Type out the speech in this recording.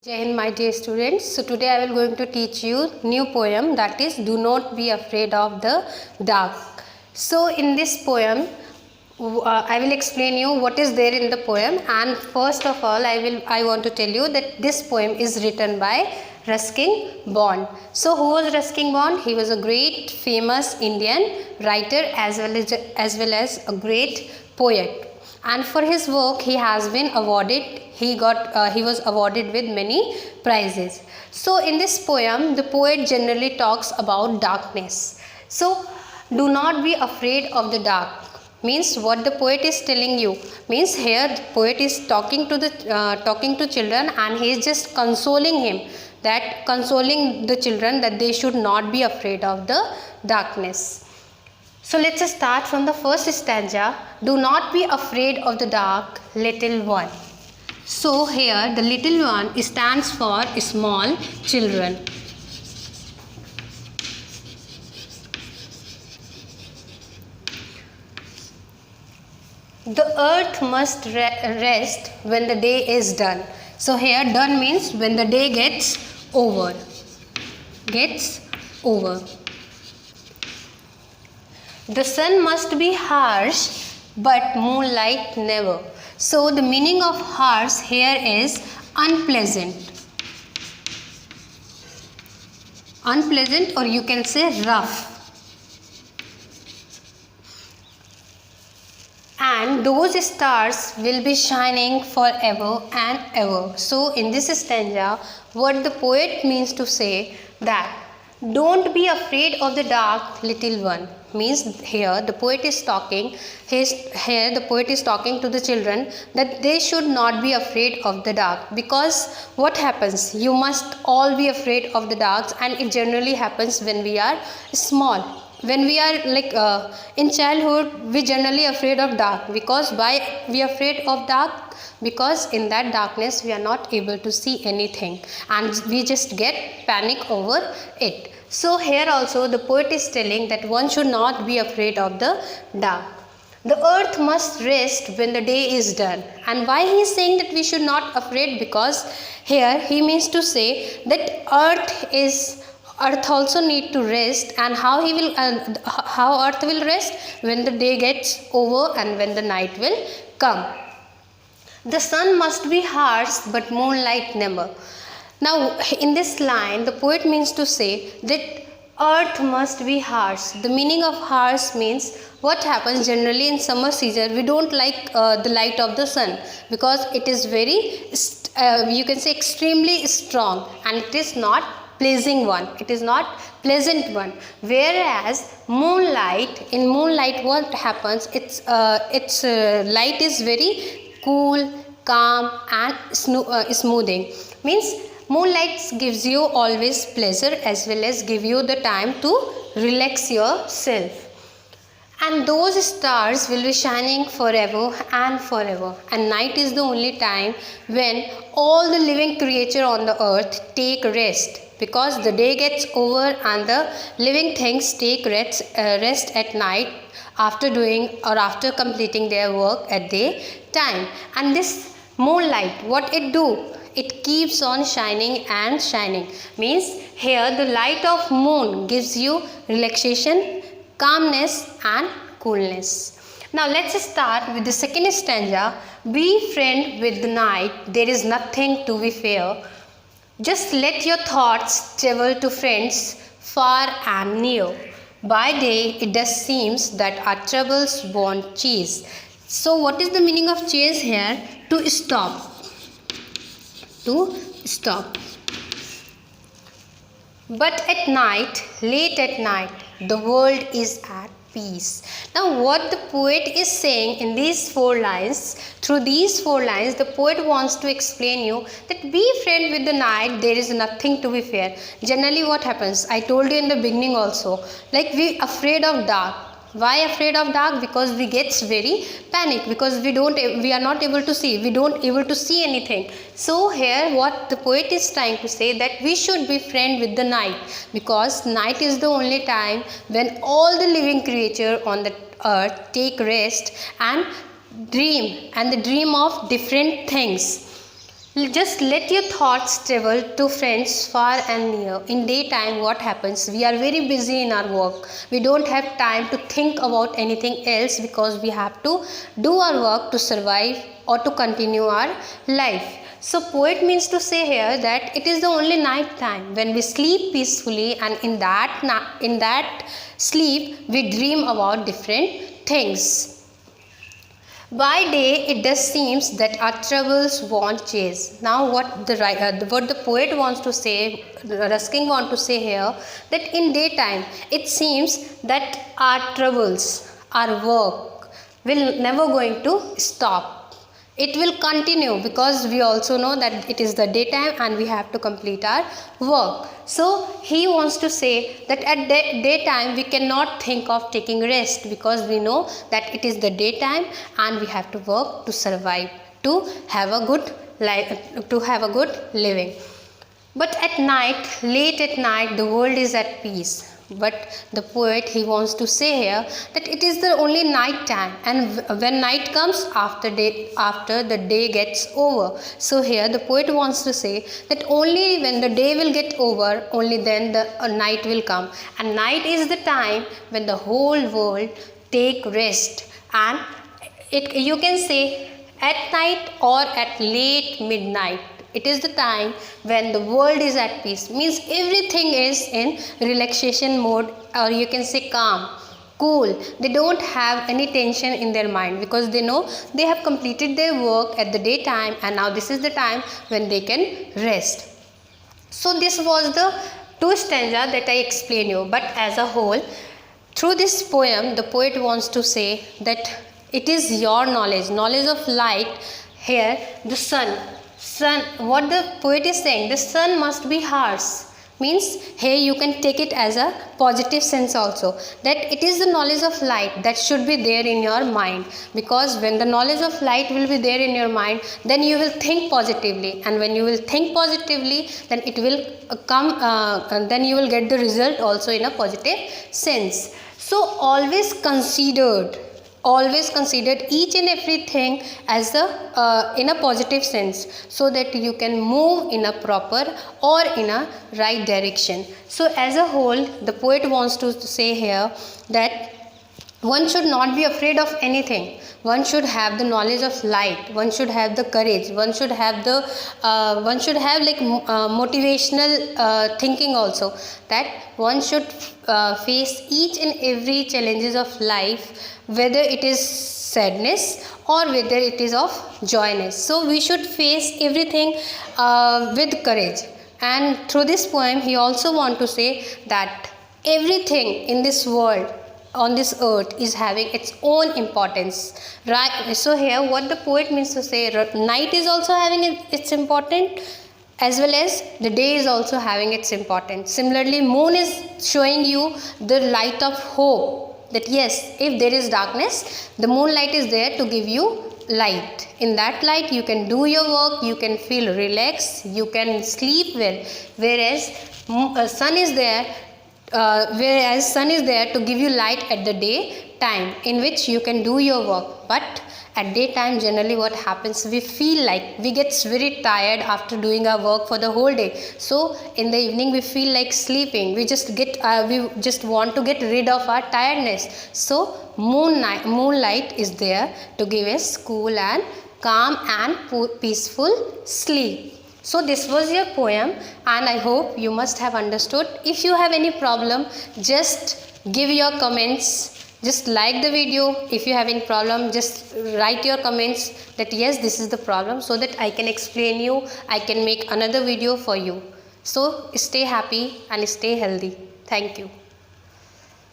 Jai Hind, my dear students. So today I will going to teach you new poem, that is Do Not Be Afraid of the Dark. So in this poem I will explain you what is there in the poem, and first of all I want to tell you that this poem is written by Ruskin Bond. So who was Ruskin Bond? He was a great famous Indian writer as well as a great poet. And for his work he has been awarded, he was awarded with many prizes. So in this poem the poet generally talks about darkness. So do not be afraid of the dark means what the poet is telling you means here the poet is talking to children, and he is just consoling the children that they should not be afraid of the darkness. So let's start from the first stanza. Do not be afraid of the dark, little one. So here the little one stands for small children. The earth must rest when the day is done. So here done means when the day gets over. The sun must be harsh, but moonlight never. So the meaning of harsh here is unpleasant. Unpleasant, or you can say rough. And those stars will be shining forever and ever. So in this stanza, what the poet means to say that don't be afraid of the dark, little one. Means here the poet is talking to the children that they should not be afraid of the dark, because what happens, you must all be afraid of the dark, and it generally happens when we are small. When we are in childhood, we generally afraid of dark. Because why we are afraid of dark? Because in that darkness we are not able to see anything, and we just get panic over it. So here also the poet is telling that one should not be afraid of the dark. The earth must rest when the day is done. And why he is saying that we should not afraid? Because here he means to say that earth also need to rest. And how earth will rest? When the day gets over and when the night will come. The sun must be harsh, but moonlight never. Now in this line the poet means to say that earth must be harsh. The meaning of harsh means what happens generally in summer season, we don't like the light of the sun, because it is very you can say extremely strong, and it is not pleasing one, it is not pleasant one. Whereas in moonlight what happens, its light is very cool, calm and smoothing. Means moonlight gives you always pleasure as well as give you the time to relax yourself. And those stars will be shining forever and forever. And night is the only time when all the living creature on the earth take rest. Because the day gets over and the living things take rest at night after doing or after completing their work at daytime. And this moonlight, what it do? It keeps on shining and shining. Means here the light of moon gives you relaxation, calmness and coolness. Now let's start with the second stanza. Be friend with the night, there is nothing to be fear. Just let your thoughts travel to friends far and near. By day it does seems that our troubles won't cease. So what is the meaning of chase here? To stop. But at night, late at night, the world is at peace. Now what the poet is saying in these 4 lines, through these 4 lines the poet wants to explain you that be friend with the night, there is nothing to be fear. Generally what happens, I told you in the beginning also, like we afraid of dark. Why afraid of dark? Because we gets very panic, because we are not able to see, we don't able to see anything. So here what the poet is trying to say, that we should be friend with the night, because night is the only time when all the living creature on the earth take rest and dream of different things. Just let your thoughts travel to friends far and near. In daytime, what happens? We are very busy in our work. We don't have time to think about anything else because we have to do our work to survive or to continue our life. So poet means to say here that it is the only night time when we sleep peacefully, and in that sleep we dream about different things. By day, it does seems that our troubles won't chase. Now, what the poet wants to say, Ruskin want to say here, that in daytime, it seems that our troubles, our work, will never going to stop. It will continue because we also know that it is the daytime and we have to complete our work. So he wants to say that at daytime we cannot think of taking rest because we know that it is the daytime and we have to work to survive, to have a good life, to have a good living. But at night, late at night, the world is at peace. But the poet, he wants to say here that it is the only night time, and when night comes, after the day gets over. So here the poet wants to say that only when the day will get over, only then the night will come, and night is the time when the whole world take rest, and you can say at night or at late midnight. It is the time when the world is at peace, means everything is in relaxation mode, or you can say calm, cool. They don't have any tension in their mind because they know they have completed their work at the daytime and now this is the time when they can rest. So this was the two stanza that I explained you, but as a whole, through this poem, the poet wants to say that it is your knowledge of light. Here the sun, what the poet is saying, the sun must be harsh, means here you can take it as a positive sense also, that it is the knowledge of light that should be there in your mind, because when the knowledge of light will be there in your mind, then you will think positively, and when you will think positively, then it will then you will get the result also in a positive sense. So always considered each and everything as in a positive sense, so that you can move in a proper or in a right direction. So as a whole, the poet wants to say here that one should not be afraid of anything. One should have the knowledge of light. One should have the courage. One should have like motivational thinking also. That one should face each and every challenges of life, whether it is sadness or whether it is of joyness. So we should face everything with courage. And through this poem, he also want to say that everything in this world, on this earth, is having its own importance, right? So here what the poet means to say, night is also having its importance, as well as the day is also having its importance. Similarly, moon is showing you the light of hope, that yes, if there is darkness, the moonlight is there to give you light. In that light you can do your work, you can feel relaxed, you can sleep well, whereas sun is there to give you light at the day time, in which you can do your work. But at daytime, generally what happens, we feel like we get very tired after doing our work for the whole day. So in the evening we feel like sleeping, we just want to get rid of our tiredness. So moonlight is there to give us cool and calm and peaceful sleep. So this was your poem, and I hope you must have understood. If you have any problem, just give your comments. Just like the video. If you have any problem, just write your comments that yes, this is the problem, so that I can explain you. I can make another video for you. So stay happy and stay healthy. Thank you.